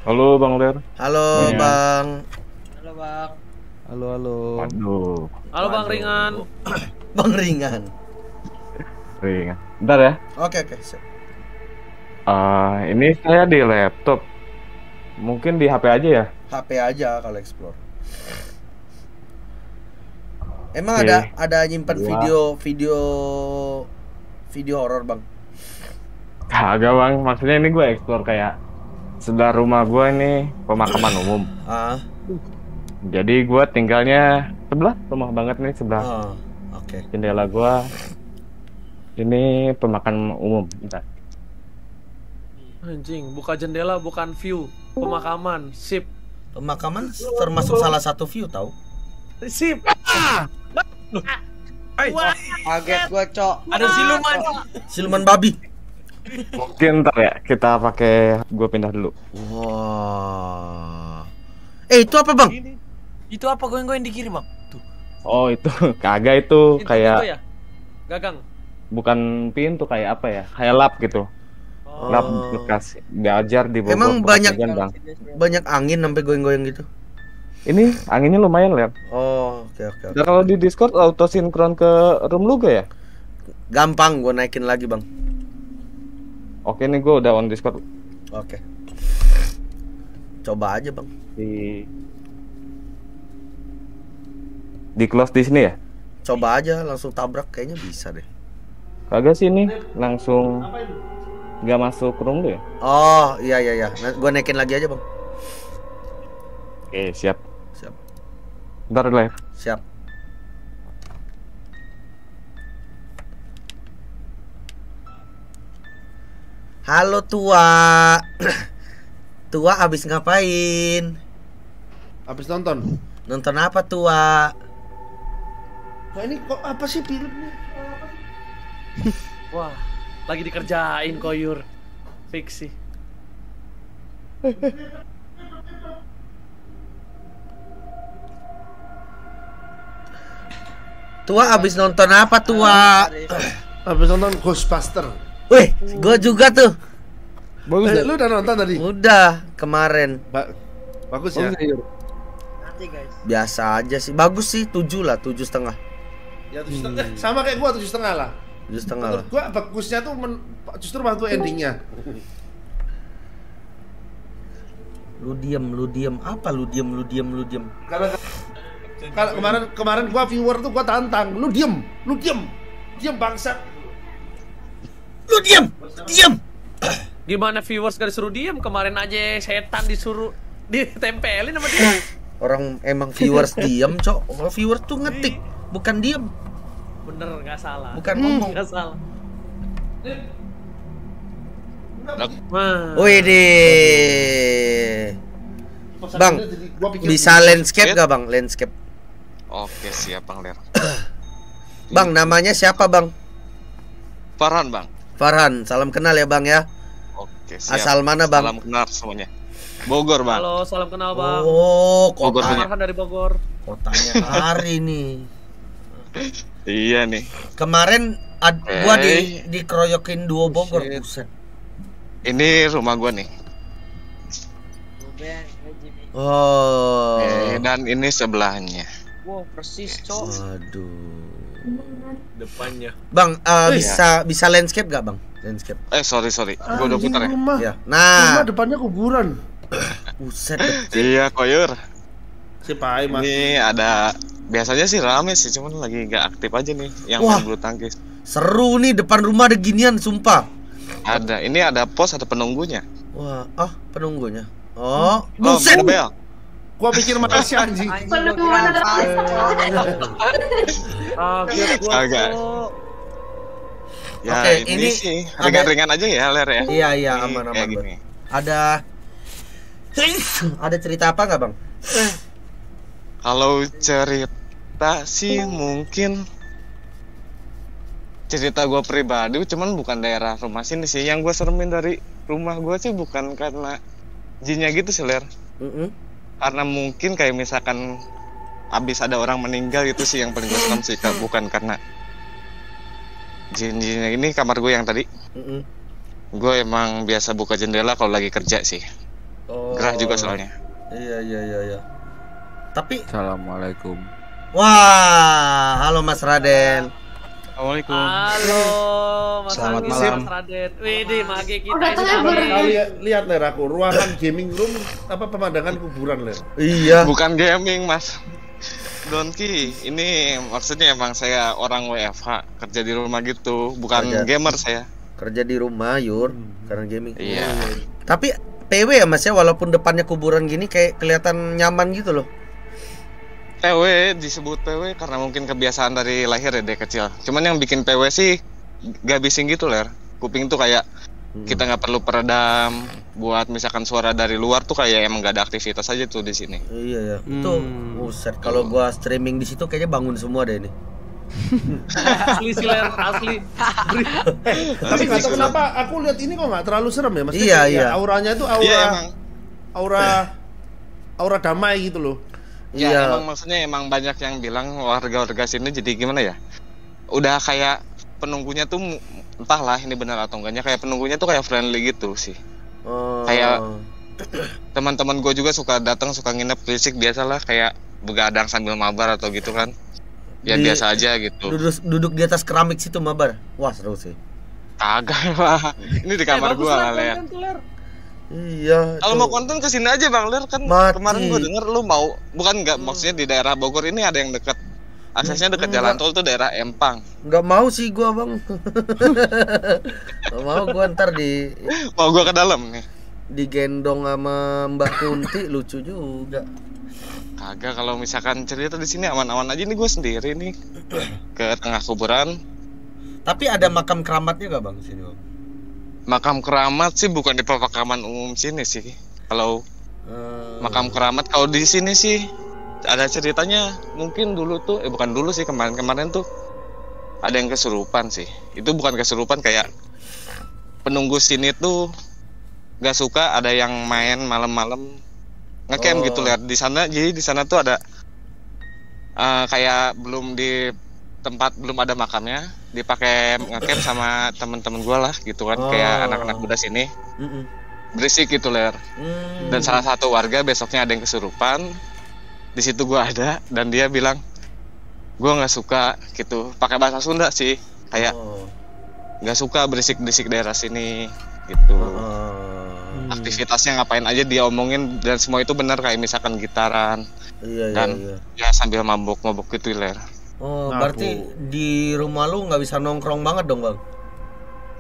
Halo Bang Ler. Halo Semuanya. Bang. Halo Bang. Halo, halo. Waduh, Halo Bang Waduh. Ringan. Bang Ringan. ring. Bentar ya. Oke, siap. Ini saya di laptop. Mungkin di HP aja ya. HP aja kalau explore. Emang Oke. ada nyimpan Wah. video horor Bang. Kagak Bang, maksudnya ini gue explore kayak sebelah rumah gue ini pemakaman umum. Ah, Jadi gue tinggalnya sebelah rumah banget nih sebelah oke. jendela gue. Ini pemakaman umum. Bentar. Anjing, buka jendela bukan view. Pemakaman, sip. Pemakaman termasuk salah satu view tahu. Sip. Wah, Kaget gua, Cok. ada siluman. Siluman babi. Mungkin ntar ya kita pakai gue pindah dulu. Wah. Itu apa Bang? Itu apa goyang-goyang di kiri, Bang? Tuh. Oh itu kagak itu Pintu kayak ya? Gagang. bukan pintu kayak apa ya? Kayak lap gitu. Oh. Lap bekas belajar di Bogor. Emang bekas banyak- hujan, Bang. Banyak angin sampai goyang-goyang gitu. Ini anginnya lumayan lihat. Oh, oke. Dan kalau di Discord auto sinkron ke room lu gak ya? Gampang gua naikin lagi Bang. Oke nih gue udah on Discord Oke. Coba aja Bang. di close di sini ya? Coba aja langsung tabrak kayaknya bisa deh. Kagak sih ini langsung nggak masuk room lu ya? Oh, iya. Nah, gua naikin lagi aja Bang. Oke siap. Siap. Ntar live. Siap. Halo tua. Tua abis ngapain? Habis nonton. Nonton apa tua? Nah, ini kok apa sih filmnya? Wah, lagi dikerjain koyur. Fiksi. Tua abis nonton apa tua? Habis nonton Ghostbuster. Wih, gua juga tuh. Bagus lu udah nonton tadi? Udah kemarin. Bagus ya? Nanti guys. Biasa aja sih. Bagus sih, 7 lah, 7,5. Ya 7,5. Sama kayak gua 7,5 lah. 7,5 lah. Menurut gua bagusnya tuh justru waktu endingnya. Lu diem. Apa lu diem? Karena kalau kemarin gua viewer tuh gua tantang, lu diem bangsat. Lu diem. Gimana viewers gak disuruh diem? Kemarin aja setan disuruh ditempelin sama dia. Orang emang viewers diem, Cok. Oh, viewers tuh ngetik, bukan diem, Bener, nggak salah. bukan ngomong. Nggak salah. Wah. Wih deh. Bang, Gua pikir bisa landscape gak Bang? Landscape. Oke, siap Bang Ler. Bang, namanya siapa Bang? Farhan Bang. Farhan, salam kenal ya Bang ya. Oke, siap. Asal mana Bang? Salam kenal semuanya. Bogor Bang. Halo, salam kenal Bang. Oh, Bogor kota, punya. Farhan dari Bogor. kotanya Ari nih. Iya nih. Kemarin gua dikeroyokin duo Bogor, Shit. buset. Ini rumah gua nih. Oh. Dan ini sebelahnya. Wow, persis, Cok. Waduh. Depannya. Bang, bisa landscape gak Bang? Landscape. Sorry. Gua udah anjing, putar ya. rumah. Ya. Rumah Nah, depannya kuburan. buset. Iya, koyur. Si Pai Mas. Ini ada biasanya sih rame sih, cuman lagi nggak aktif aja nih yang Wah. main bulu tangkis. Seru nih depan rumah ada ginian, sumpah. Ada. Ini ada pos, ada penunggunya. Wah, penunggunya. Oh, Oh, buset. mobil. Gua pikir makasih anjing. Penungguan ada Kaget gua, Agak. Cok. Ya, Oke, ini ini sih ada- ringan-ringan aja ya, Ler ya. Iya, Ini aman. kayak Bang. gini. Ada cerita apa nggak Bang? Kalau cerita sih mungkin cerita gue pribadi, cuman bukan daerah rumah sini sih. Yang gue seremin dari rumah gue sih bukan karena jinnya gitu sih, Ler. Karena mungkin kayak misalkan abis ada orang meninggal itu sih yang paling gue serem sih, Kak. Bukan karena jin-jinnya. Ini kamar gue yang tadi. Gue emang biasa buka jendela kalau lagi kerja sih. Oh. Gerah juga soalnya. Iya. Tapi Assalamualaikum. wah, halo Mas Raden. Assalamualaikum. Halo, Mas Selamat Anggi, malam. Mas Raden. Widih, mage kita Udah ini tengah kali. baru. Kali lihat ler aku ruangan gaming room apa pemandangan kuburan ler. Iya. Bukan gaming, Mas. Donki, ini maksudnya emang saya orang WFH kerja di rumah gitu, bukan Kerja. gamer saya. Kerja di rumah, Yur, karena gaming. Iya. Tapi PW ya Mas ya, walaupun depannya kuburan gini kayak kelihatan nyaman gitu loh. PW disebut PW karena mungkin kebiasaan dari lahir ya dari kecil. Cuman yang bikin PW sih gak bising gitu ler. Kuping tuh kayak kita nggak perlu peredam. Buat misalkan suara dari luar tuh kayak emang gak ada aktivitas aja tuh di sini. Iya ya. Itu buset, kalau gua streaming di situ kayaknya bangun semua deh ini. Asli sih, Ler, asli. Tapi nggak tahu kenapa aku lihat ini kok nggak terlalu serem ya, maksudnya Iya, kayak iya. auranya tuh Iya emang. aura damai gitu loh. Ya Iya. emang maksudnya emang banyak yang bilang warga-warga sini jadi gimana ya? Udah kayak penunggunya tuh entahlah ini benar atau enggaknya kayak penunggunya tuh kayak friendly gitu sih. Oh. Kayak teman-teman gue juga suka datang suka nginep fisik biasalah kayak begadang sambil mabar atau gitu kan. Ya Di- biasa aja gitu. duduk di atas keramik situ mabar. Wah, seru sih. Kagak lah. Ini di kamar Bagus gua lah lah Ler. konten tuh, Ler. Iya. Kalau tuh. mau konten kesini aja Bang Ler kan Mati. kemarin gua denger lu mau bukan nggak maksudnya di daerah Bogor ini ada yang dekat aksesnya dekat jalan tol tuh daerah Empang. Nggak mau sih gua, Bang. Nggak mau gua ntar Mau gua ke dalam nih. digendong sama Mbak Kunti, lucu juga. Kagak kalau misalkan cerita di sini aman-aman aja nih gue sendiri nih ke tengah kuburan. Tapi ada makam keramatnya nggak Bang di sini, Bang? Makam keramat sih bukan di pemakaman umum sini sih. Kalau makam keramat kalau di sini sih ada ceritanya mungkin dulu tuh bukan dulu sih kemarin-kemarin tuh ada yang kesurupan sih. Itu bukan kesurupan kayak penunggu sini tuh nggak suka ada yang main malam-malam ngecamp gitu lihat di sana. Jadi di sana tuh ada kayak belum di tempat belum ada makamnya dipakai ngecamp sama temen-temen gue lah gitu kan kayak anak-anak muda sini berisik gitu ler. Dan salah satu warga besoknya ada yang kesurupan di situ gue ada dan dia bilang gue nggak suka gitu pakai bahasa Sunda sih kayak nggak suka berisik-berisik daerah sini gitu. Aktivitasnya ngapain aja dia omongin dan semua itu benar kayak misalkan gitaran dan ya sambil mabok-mabok gitu ler. Oh, berarti di rumah lu nggak bisa nongkrong banget dong, Bang?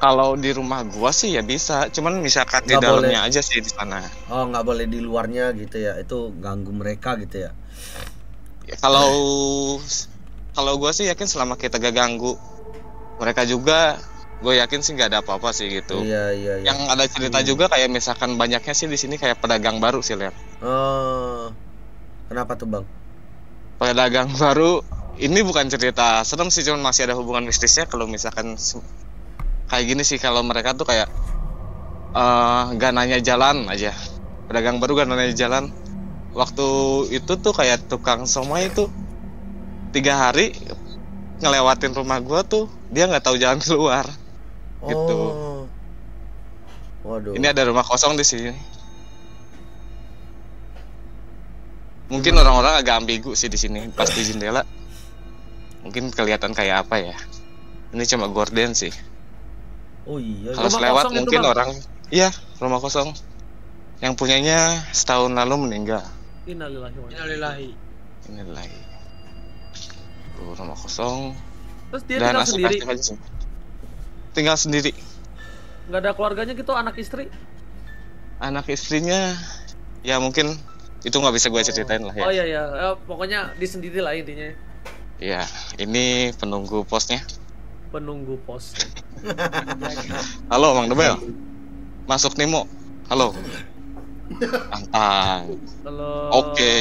Kalau di rumah gua sih ya bisa, cuman misalkan di Nggak dalamnya boleh. aja sih di sana. Oh, nggak boleh di luarnya gitu ya. Itu ganggu mereka gitu ya. Ya, kalau gua sih yakin selama kita gak ganggu mereka juga, gue yakin sih nggak ada apa-apa sih gitu. Iya. Yang ada cerita juga kayak misalkan banyaknya sih di sini kayak pedagang baru sih ler. Oh. Kenapa tuh, Bang? Pedagang baru ini bukan cerita serem sih, cuman masih ada hubungan mistisnya. Kalau misalkan kayak gini sih, kalau mereka tuh kayak gak nanya jalan aja. Pedagang baru gak nanya jalan. Waktu itu tuh kayak tukang somai itu 3 hari ngelewatin rumah gua tuh dia nggak tahu jalan keluar gitu. Waduh. Ini ada rumah kosong di sini. Mungkin orang-orang agak ambigu sih di sini pas di jendela. Mungkin kelihatan kayak apa ya? Ini cuma gorden sih. Oh iya. Kalau Rumah selewat kosong itu, mungkin Bang? orang, iya rumah kosong. Yang punyanya setahun lalu meninggal. Innalillahi wa inna Innalillahi. Ini lagi. Tuh rumah kosong. Terus dia Dan tinggal sendiri, asik-asik aja sih. Tinggal sendiri. nggak ada keluarganya gitu, anak istri? Anak istrinya, ya mungkin itu nggak bisa gue ceritain lah ya. Oh iya ya, pokoknya di sendiri lah intinya. Iya, ini penunggu posnya. Penunggu pos. Halo, Mang Debel. Masuk Nimo. Halo. Antang. Halo. Oke.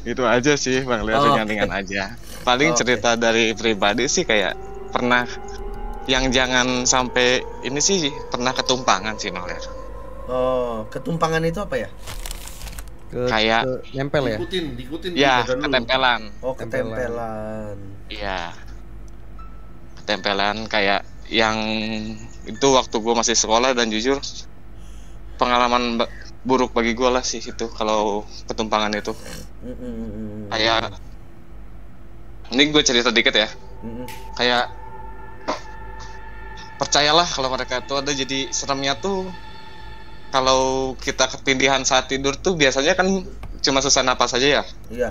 Itu aja sih, Bang Lea, ringan-ringan aja. Paling cerita dari pribadi sih kayak pernah yang jangan sampai ini sih pernah ketumpangan sih, Bang Lea. Oh, ketumpangan itu apa ya? Kayak nempel ya? Diikutin ya di badan lu. ketempelan. Oh, ketempelan. Iya. Ketempelan kayak yang itu waktu gue masih sekolah, dan jujur pengalaman buruk bagi gue lah sih itu kalau ketumpangan itu. Kayak ini gue cerita dikit ya. Kayak percayalah kalau mereka itu ada, jadi seremnya tuh kalau kita ketindihan saat tidur tuh biasanya kan cuma susah napas aja ya. Iya.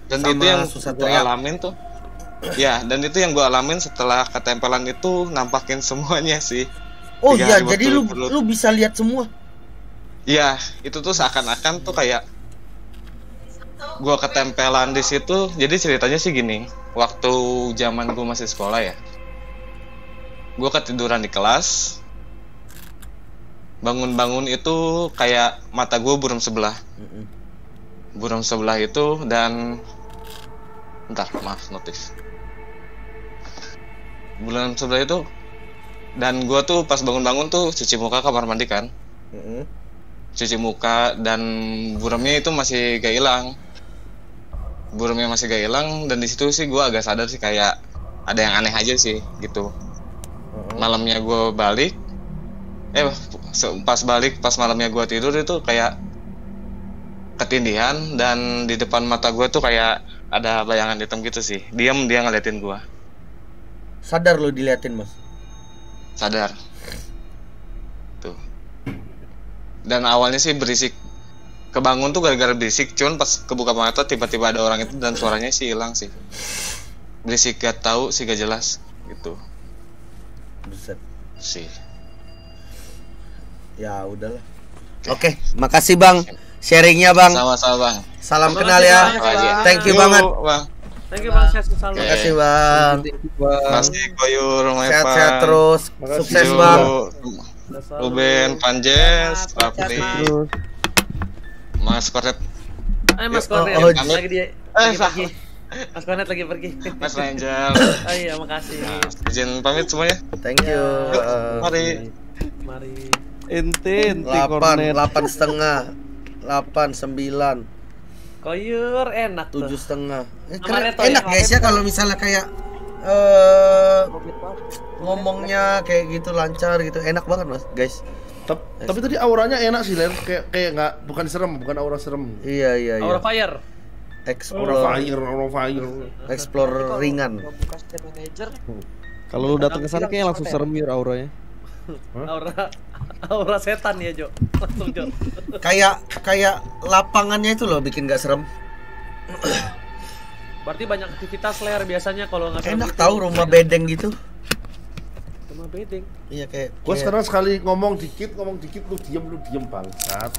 Dan Sama itu yang susah gue teriak. alamin tuh. Ya, dan itu yang gue alamin setelah ketempelan itu nampakin semuanya sih. Oh 3 iya, hari jadi berturut-turut. lu bisa lihat semua. Iya, itu tuh seakan-akan tuh kayak gua ketempelan di situ. Jadi ceritanya sih gini, waktu zaman gua masih sekolah ya, gua ketiduran di kelas, bangun-bangun itu kayak mata gua buram sebelah, buram sebelah itu, dan bentar, maaf notif, buram sebelah itu, dan gua tuh pas bangun-bangun tuh cuci muka kamar mandi kan. Cuci muka, dan buramnya itu masih gak hilang. Buramnya masih gak hilang, dan di situ sih gue agak sadar sih kayak ada yang aneh aja sih gitu. Malamnya gue balik, pas malamnya gue tidur itu kayak ketindihan, dan di depan mata gue tuh kayak ada bayangan hitam gitu sih. Diam dia ngeliatin gue. Sadar lu diliatin, Mas? Sadar. Tuh. Dan awalnya sih berisik, kebangun tuh gara-gara berisik, cuman pas kebuka mata tiba-tiba ada orang itu, dan suaranya sih hilang sih. Berisik gak tahu sih, gak jelas gitu Buset. sih. Ya udahlah. Oke, makasih Bang sharingnya Bang. Sama-sama Bang. Salam Terima kenal kasih ya. banyak, Bang. Thank you Yuk, banget. Bang. Thank you Bang, sehat selalu. Oke. Makasih Bang. Masih Koyur, Sehat-sehat terus. Sukses Yuk, Bang. Ruben, Panjes, Rafli, Mas Kornet, Mas Oh, Kornet oh, lagi dia lagi pergi. Mas Kornet lagi pergi. Mas Angel. Oh iya, makasih. Izin pamit semuanya. Thank you. Mari. Mari. Inti 8 setengah, 8, 9, Koyur enak tuh. 7 setengah. Sama Reto Enak ya? guys ya kalau misalnya kayak ngomongnya kayak gitu lancar gitu, enak banget Mas guys. Tapi tadi auranya enak sih, Ler. Kayak nggak, bukan serem, bukan aura serem. Iya. Aura fire. Aura fire. Explore ringan. Kalau lu datang ke sana kayaknya langsung serem Yur auranya. Aura setan ya, Jo. Langsung, Jo. Kayak lapangannya itu loh bikin gak serem. Berarti banyak aktivitas Ler biasanya kalau nggak Enak tahu rumah bedeng gitu. Rumah bedeng. Iya kayak Gua sekarang sekali ngomong dikit lu diem bangsat.